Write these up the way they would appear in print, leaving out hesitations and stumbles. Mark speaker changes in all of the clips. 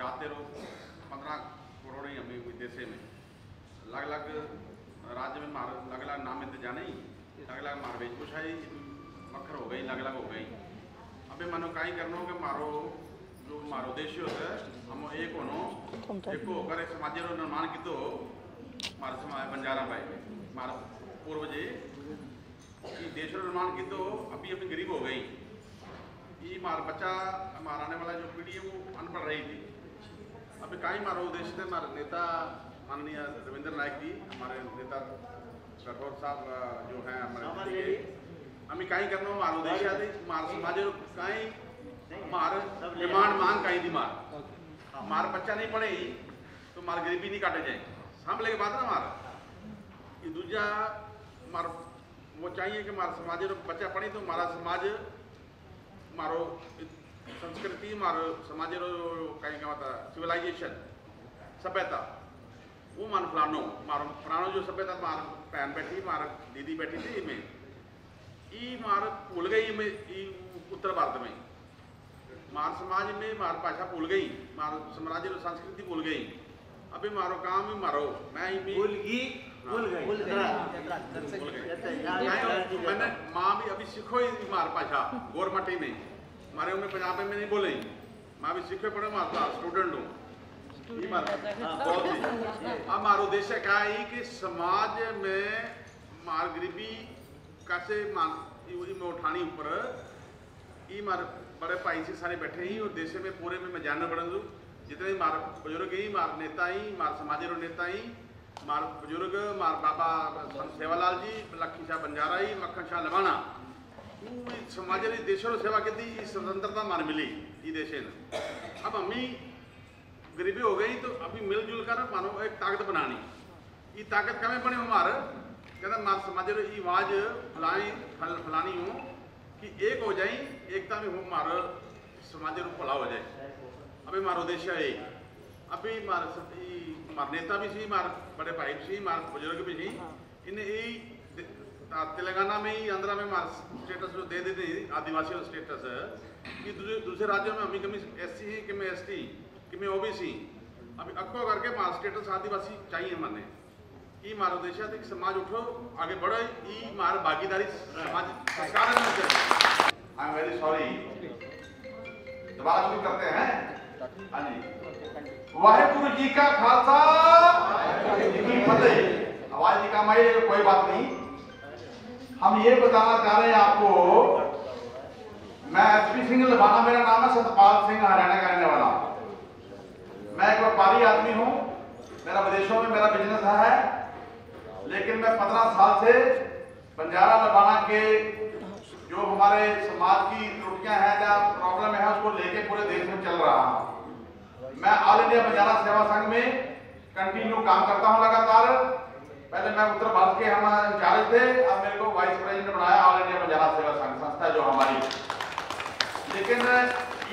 Speaker 1: जाते रहो 15 करोड़ ही हमें विदेशे में अलग अलग राज्य में मार अलग अलग नाम में जाने ही अलग अलग मार बेच कुछ है मखर हो गई अलग अलग हो गई। अबे मनो कहीं करना हो कि मारो जो मारो देश होता है हम एक होकर समाज निर्माण की तो मार समाज बंजारा पाए मार पूर्वजे देश निर्माण की तो अभी अभी गरीब हो गई। ये मार बच्चा हमारा आने वाला जो पीढ़ी है वो अनपढ़ रही थी। अभी कहीं मारो उद्देश्य थे हमारे नेता माननीय रविंद्र नायक जी हमारे नेता राठौर साहब जो हैं हमारे हमें कहीं करना मार उद्देश्य थे मार समाज कहीं मार डिमांड मांग कहीं थी मार बच्चा नहीं पढ़े तो मार गरीबी नहीं काटे जाए सामने के बाद ना मार ये दूजा मार वो चाहिए कि मारा समाज बच्चा पढ़े तो मारा समाज मारो संस्कृति मारो समाज कहीं क्या होता सिविलाइजेशन सभ्यता वो मान फलानो जो सभ्यता मार बहन बैठी मार दीदी बैठी थी में ई मार भूल गई में उत्तर भारत में मार समाज में मार भाषा भूल गई मार समाज संस्कृति भूल गई। अभी मारो काम ही मारो मैं ही भूल गई मैंने माँ भी अभी सीखो ही मार भाषा गोरमटी में मारे उन्हें पंजाबी में नहीं बोले माँ भी सीखे पड़े मारता स्टूडेंट हूँ। अब मारो उद्देश्य क्या है कि समाज में मार गरीबी कैसे में उठानी ऊपर ये मार बड़े भाई से सारे बैठे ही और देश में पूरे में मैं जानना पड़ा जितने मार बुजुर्ग ही मार नेता ही मार समाज नेता ही मार बुजुर्ग मार बाबा सेवालाल जी लखी शाह बंजारा ही मक्खन शाह लवाना समाज देश सेवा की थी स्वतंत्रता मान मिली ये देश ने। अब हमी गरीबी हो गई तो अभी मिलजुल कर मानो एक ताकत बनानी ये ताकत कमें बने हमार कहते मार समाज आवाज फलानी हो कि एक हो जाए एकता में हो मार समाज फला हो जाए। अभी मार उद्देश्य है अभी मार नेता भी सी मार बड़े भाई भी सी मार बुजुर्ग भी सी इन्हें तेलंगाना में ही आंध्रा में मार स्टेटस जो दे देते आदिवासी स्टेटस कि दूसरे राज्यों में हमें कमी SC है कि मैं ST कि मैं OBC अभी अक्को करके मार स्टेटस आदिवासी चाहिए माने ये मार उद्देश्य है कि समाज उठो आगे बढ़ो ये मार भागीदारी समाज सरकार में चाहिए। आई एम वेरी सॉरी दोबारा शुरू करते हैं। हाँ जी वाहेगुरु जी का खालसा वाहेगुरु जी की फतेह। आवाज की कमाई है कोई बात नहीं। हम ये बताना चाह रहे हैं आपको मैं SP सिंह लबाना मेरा नाम है सतपाल सिंह हरियाणा का रहने वाला। मैं एक व्यापारी आदमी हूँ मेरा विदेशों में मेरा बिजनेस है लेकिन मैं 15 साल से बंजारा लबाना के जो हमारे समाज की त्रुटियां हैं या प्रॉब्लम है उसको लेके पूरे देश में चल रहा हूँ। मैं ऑल इंडिया बंजारा सेवा संघ में कंटिन्यू काम करता हूँ लगातार। पहले मैं उत्तर भारत के हम इंचार्ज थे अब मेरे को वाइस प्रेसिडेंट बनाया ऑल इंडिया बंजारा सेवा संघ संस्था जो हमारी। लेकिन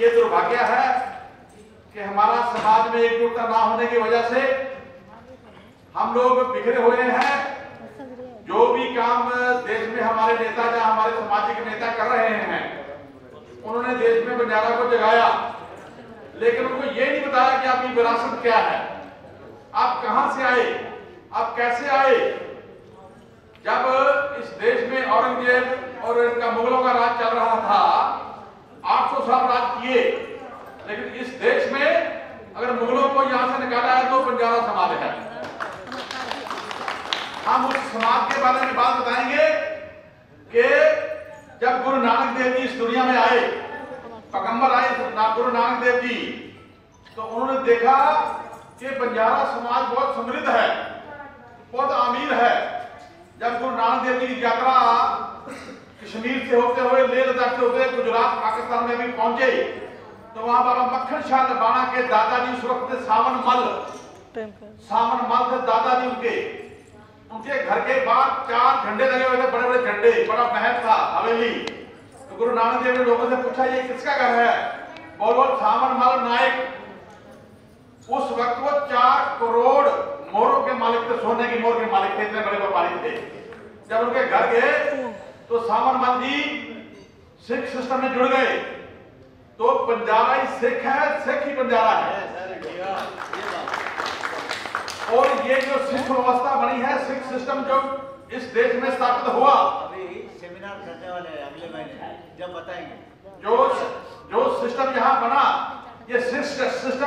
Speaker 1: ये दुर्भाग्य है कि हमारा समाज में एकजुटता ना होने की वजह से हम लोग बिखरे हुए हैं। जो भी काम देश में हमारे नेता या हमारे सामाजिक नेता कर रहे हैं उन्होंने देश में बंजारा को जगाया लेकिन उनको ये नहीं बताया कि आपकी विरासत क्या है, आप कहां से आए, आप कैसे आए। जब इस देश में औरंगजेब और इनका मुगलों का राज चल रहा था 800 साल राज किए लेकिन इस देश में अगर मुगलों को यहां से निकाला है तो बंजारा समाज है। हम उस समाज के बारे में बात बताएंगे कि जब गुरु नानक देव जी इस दुनिया में आए पैगंबर आए गुरु नानक देव जी तो उन्होंने देखा कि बंजारा समाज बहुत समृद्ध है बहुत अमीर है। जब गुरु नानक देव जी की यात्रा कश्मीर से होते हुए लेह लद्दाख से होते हुए गुजरात पाकिस्तान में भी पहुंचे तो वहां बाबा मक्खन शाह लबाना के दादाजी उस वक्त सावन मल थे दादाजी उनके घर के बाहर 4 झंडे लगे हुए थे बड़े बड़े झंडे बड़ा महल था हवेली। तो गुरु नानक देव ने लोगों से पूछा ये किसका घर है, बोलो सावन मल नायक। उस वक्त वो 4 करोड़ मोरों के मालिक थे, सोने की मोर के मालिक थे, इतने बड़े व्यापारी थे। जब उनके घर गए तो सावन मल जी सिख सिस्टम में जुड़ गए। तो बंजारा ही सिख है, सिख ही बंजारा है। और ये जो सिख व्यवस्था बनी है, सिख सिस्टम जो इस देश में स्थापित हुआ,
Speaker 2: अभी सेमिनार करने वाले हैं अगले महीने, जब बताएंगे।
Speaker 1: जो सिस्टम यहाँ बना, ये सिस्टम